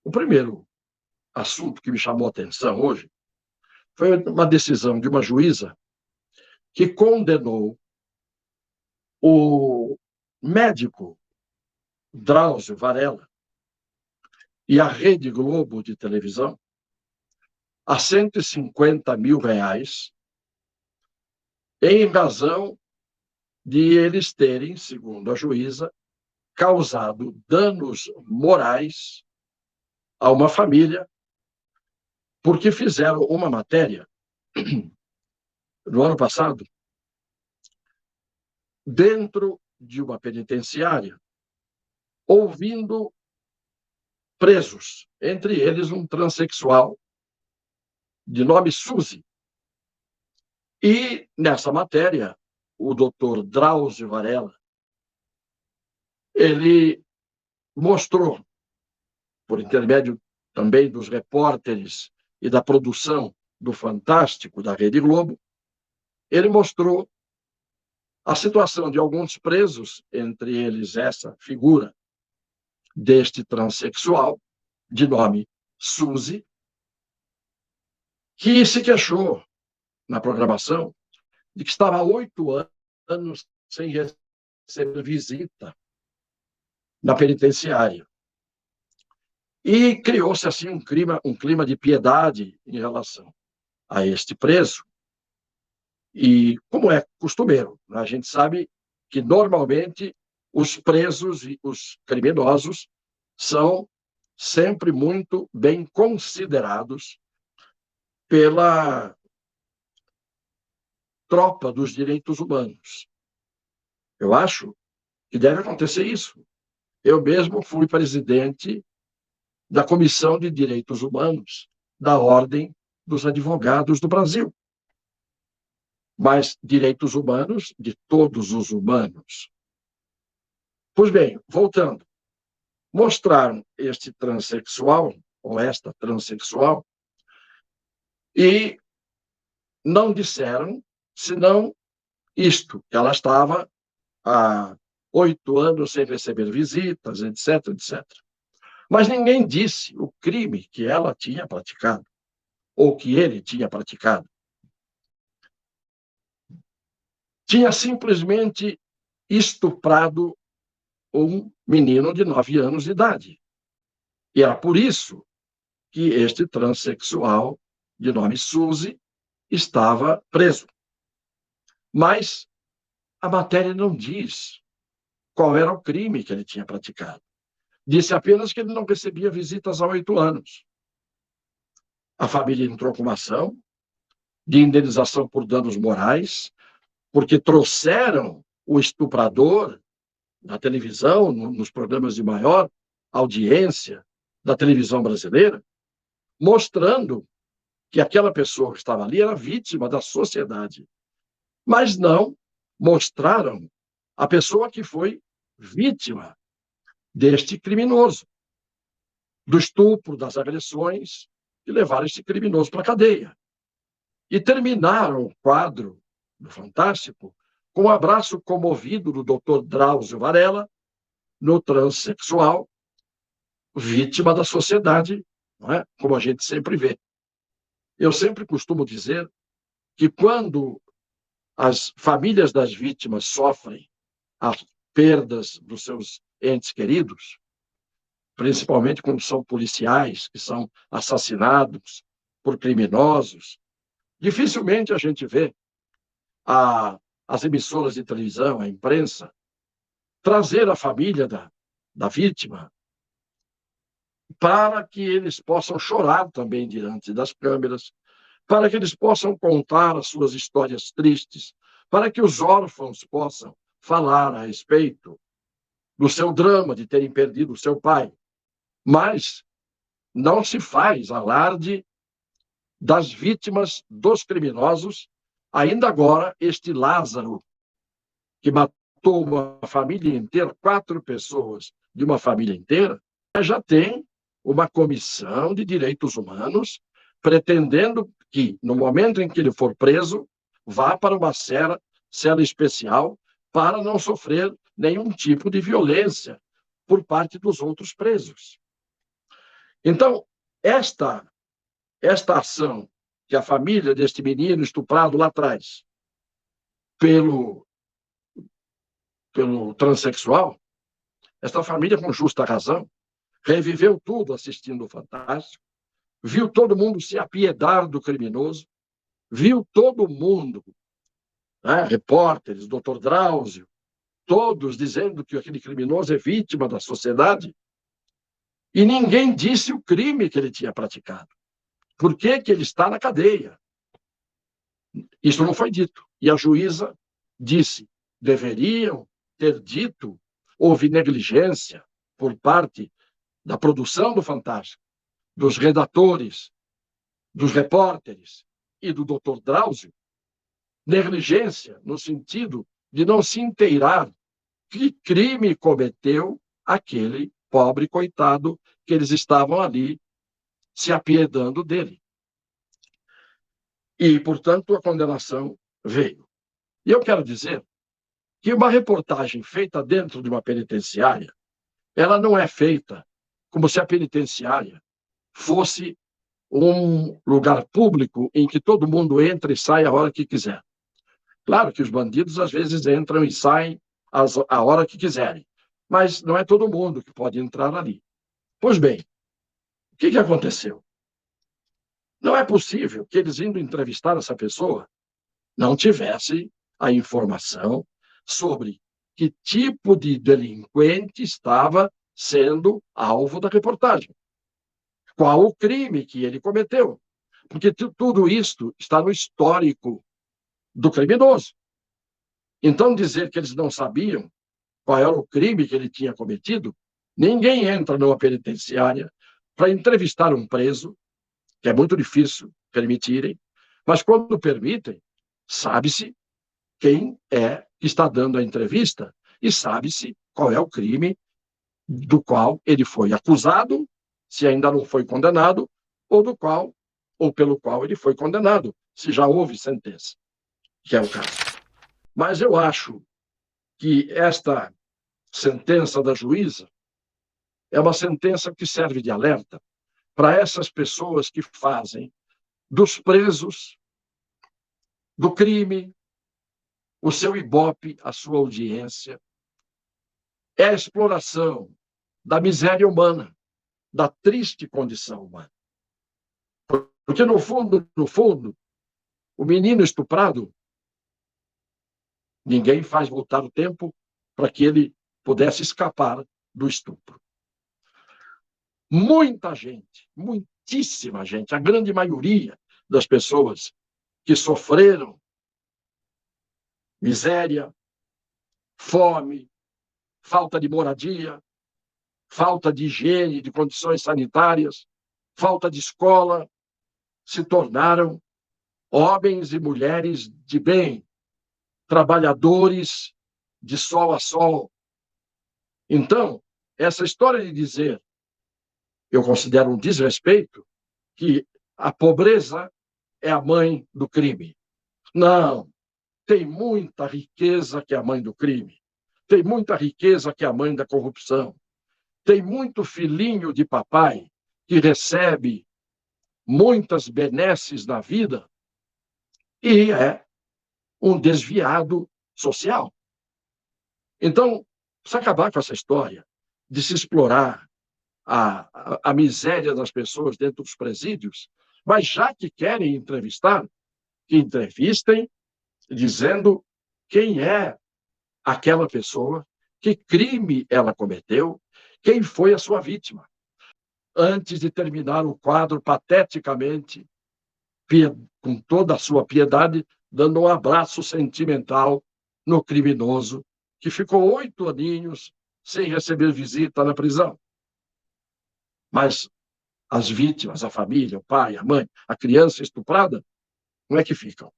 O primeiro assunto que me chamou a atenção hoje foi uma decisão de uma juíza que condenou o médico Drauzio Varella e a Rede Globo de televisão a R$ 150 mil em razão de eles terem, segundo a juíza, causado danos morais a uma família porque fizeram uma matéria no ano passado dentro de uma penitenciária, ouvindo presos, entre eles um transexual de nome Suzy. E, nessa matéria, o doutor Drauzio Varella, ele mostrou, por intermédio também dos repórteres e da produção do Fantástico, da Rede Globo, ele mostrou a situação de alguns presos, entre eles essa figura deste transexual, de nome Suzy, que se queixou na programação de que estava há 8 anos sem receber visita na penitenciária. E criou-se assim um clima de piedade em relação a este preso. E, como é costumeiro, a gente sabe que, normalmente, os presos e os criminosos são sempre muito bem considerados pela tropa dos direitos humanos. Eu acho que deve acontecer isso. Eu mesmo fui presidente da Comissão de Direitos Humanos da Ordem dos Advogados do Brasil. Mas direitos humanos de todos os humanos. Pois bem, voltando, mostraram este transexual, ou esta transexual, e não disseram, senão isto, que ela estava há 8 anos sem receber visitas, etc, etc. Mas ninguém disse o crime que ela tinha praticado, ou que ele tinha praticado. Tinha simplesmente estuprado um menino de 9 anos de idade. E era por isso que este transexual, de nome Suzy, estava preso. Mas a matéria não diz qual era o crime que ele tinha praticado. Disse apenas que ele não recebia visitas há 8 anos. A família entrou com uma ação de indenização por danos morais, porque trouxeram o estuprador na televisão, nos programas de maior audiência da televisão brasileira, mostrando que aquela pessoa que estava ali era vítima da sociedade. Mas não mostraram a pessoa que foi vítima deste criminoso, do estupro, das agressões, que levaram esse criminoso para a cadeia. E terminaram o quadro do Fantástico com um abraço comovido do doutor Drauzio Varella, no transexual, vítima da sociedade, não é? Como a gente sempre vê. Eu sempre costumo dizer que quando as famílias das vítimas sofrem as perdas dos seus entes queridos, principalmente quando são policiais que são assassinados por criminosos, dificilmente a gente vê as emissoras de televisão, a imprensa, trazer a família da vítima para que eles possam chorar também diante das câmeras, para que eles possam contar as suas histórias tristes, para que os órfãos possam falar a respeito do seu drama de terem perdido o seu pai. Mas não se faz alarde das vítimas dos criminosos. Ainda agora, este Lázaro, que matou uma família inteira, 4 pessoas de uma família inteira, já tem uma comissão de direitos humanos pretendendo que, no momento em que ele for preso, vá para uma cela especial para não sofrer nenhum tipo de violência por parte dos outros presos. Então, esta ação que a família deste menino estuprado lá atrás pelo transexual, esta família, com justa razão, reviveu tudo assistindo o Fantástico, viu todo mundo se apiedar do criminoso, viu todo mundo, né, repórteres, doutor Drauzio, todos dizendo que aquele criminoso é vítima da sociedade, e ninguém disse o crime que ele tinha praticado. Por que que ele está na cadeia? Isso não foi dito. E a juíza disse, deveriam ter dito, houve negligência por parte da produção do Fantástico, dos redatores, dos repórteres e do doutor Drauzio, negligência no sentido de não se inteirar que crime cometeu aquele pobre coitado que eles estavam ali se apiedando dele. E, portanto, a condenação veio. E eu quero dizer que uma reportagem feita dentro de uma penitenciária, ela não é feita como se a penitenciária fosse um lugar público em que todo mundo entra e sai a hora que quiser. Claro que os bandidos às vezes entram e saem a hora que quiserem, mas não é todo mundo que pode entrar ali. Pois bem, o que aconteceu? Não é possível que eles, indo entrevistar essa pessoa, não tivessem a informação sobre que tipo de delinquente estava sendo alvo da reportagem. Qual o crime que ele cometeu? Porque tudo isto está no histórico do criminoso. Então, dizer que eles não sabiam qual era o crime que ele tinha cometido, ninguém entra numa penitenciária para entrevistar um preso, que é muito difícil permitirem, mas quando permitem, sabe-se quem é que está dando a entrevista e sabe-se qual é o crime do qual ele foi acusado, se ainda não foi condenado, ou pelo qual ele foi condenado, se já houve sentença, que é o caso. Mas eu acho que esta sentença da juíza é uma sentença que serve de alerta para essas pessoas que fazem dos presos, do crime, o seu ibope, a sua audiência. É a exploração da miséria humana, da triste condição humana. Porque, no fundo, o menino estuprado, ninguém faz voltar o tempo para que ele pudesse escapar do estupro. Muita gente, muitíssima gente, a grande maioria das pessoas que sofreram miséria, fome, falta de moradia, falta de higiene, de condições sanitárias, falta de escola, se tornaram homens e mulheres de bem, trabalhadores de sol a sol. Então, essa história de dizer, eu considero um desrespeito, que a pobreza é a mãe do crime. Não, tem muita riqueza que é a mãe do crime. Tem muita riqueza que é a mãe da corrupção. Tem muito filhinho de papai que recebe muitas benesses na vida e é um desviado social. Então, precisa acabar com essa história de se explorar a miséria das pessoas dentro dos presídios, mas já que querem entrevistar, que entrevistem dizendo quem é aquela pessoa, que crime ela cometeu, quem foi a sua vítima. Antes de terminar o quadro pateticamente, com toda a sua piedade, dando um abraço sentimental no criminoso, que ficou 8 aninhos sem receber visita na prisão. Mas as vítimas, a família, o pai, a mãe, a criança estuprada, como é que ficam?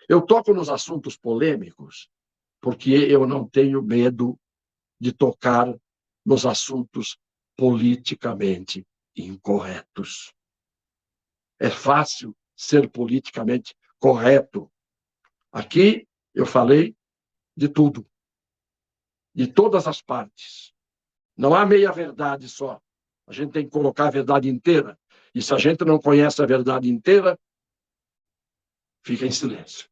Eu toco nos assuntos polêmicos porque eu não tenho medo de tocar nos assuntos politicamente incorretos. É fácil ser politicamente correto. Aqui eu falei de tudo, de todas as partes. Não há meia-verdade só. A gente tem que colocar a verdade inteira. E se a gente não conhece a verdade inteira, fica em silêncio.